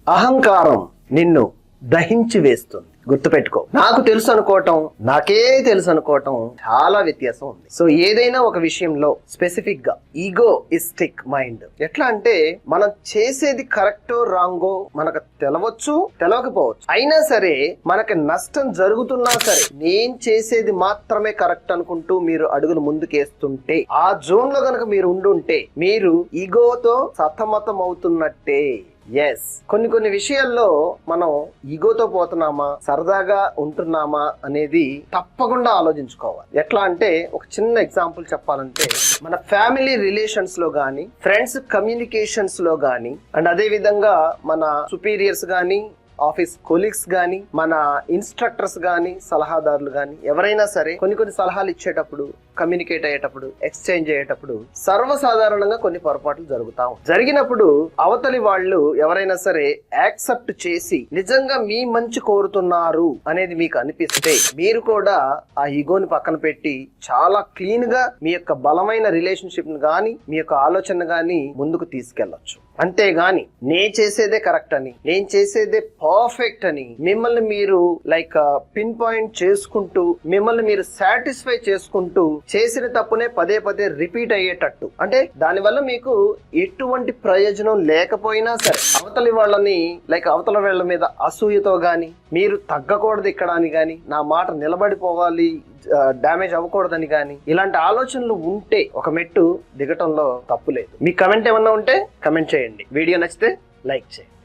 అహంకారం నిన్ను దహించి వేస్తుంది. గుర్తుపెట్టుకో, నాకు తెలుసు అనుకోవటం, నాకే తెలుసు అనుకోవటం చాలా వ్యత్యాసం ఉంది. సో ఏదైనా ఒక విషయంలో స్పెసిఫిక్ గా ఈగోయిస్టిక్ మైండ్ ఎట్లా అంటే, మనం చేసేది కరెక్టో రాంగో మనకు తెలవచ్చు, తెలవకపోవచ్చు. అయినా సరే మనకి నష్టం జరుగుతున్నా సరే నేను చేసేది మాత్రమే కరెక్ట్ అనుకుంటూ మీరు అడుగులు ముందుకేస్తుంటే, ఆ జోన్ లో గనక మీరు ఉండుంటే మీరు ఈగోతో సతమతం అవుతున్నట్టే. ఎస్, కొన్ని విషయాల్లో మనం ఈగోతో పోతున్నామా, సరదాగా ఉంటున్నామా అనేది తప్పకుండా ఆలోచించుకోవాలి. ఎట్లా అంటే, ఒక చిన్న ఎగ్జాంపుల్ చెప్పాలంటే, మన ఫ్యామిలీ రిలేషన్స్ లో గానీ, ఫ్రెండ్స్ కమ్యూనికేషన్స్ లో గానీ, అండ్ అదే విధంగా మన సుపీరియర్స్ గానీ, ఆఫీస్ కొలీగ్స్ గానీ, మన ఇన్స్ట్రక్టర్స్ గానీ, సలహాదారులు గానీ, ఎవరైనా సరే కొన్ని సలహాలు ఇచ్చేటప్పుడు, కమ్యూనికేట్ అయ్యేటప్పుడు, ఎక్స్చేంజ్ అయ్యేటప్పుడు సర్వసాధారణంగా కొన్ని పొరపాట్లు జరిగినప్పుడు అవతలి వాళ్ళు ఎవరైనా సరే యాక్సెప్ట్ చేసి నిజంగా మీ మంచి కోరుతున్నారు అనేది మీకు అనిపిస్తే, మీరు కూడా ఆ ఈగోని పక్కన పెట్టి చాలా క్లీన్ గా మీ యొక్క బలమైన రిలేషన్షిప్ ని గానీ, మీ యొక్క ఆలోచన గానీ ముందుకు తీసుకెళ్లొచ్చు. అంతేగాని నేను చేసేదే కరెక్ట్ అని, నేను చేసేదే పర్ఫెక్ట్ అని మిమ్మల్ని మీరు పిన్ పాయింట్ చేసుకుంటూ, మిమ్మల్ని మీరు సాటిస్ఫై చేసుకుంటూ చేసిన తప్పునే పదే రిపీట్ అయ్యేటట్టు, అంటే దానివల్ల మీకు ఎటువంటి ప్రయోజనం లేకపోయినా సరే అవతలి వాళ్ళని అవతల వాళ్ళ మీద అసూయతో గాని, మీరు తగ్గకూడదు ఇక్కడ అని గాని, నా మాట నిలబడిపోవాలి, డ్యామేజ్ అవ్వకూడదని కానీ, ఇలాంటి ఆలోచనలు ఉంటే ఒక మెట్టు దిగటంలో తప్పు లేదు. మీ కమెంట్ ఏమన్నా ఉంటే కమెంట్ చేయండి. వీడియో నచ్చితే లైక్ చేయండి.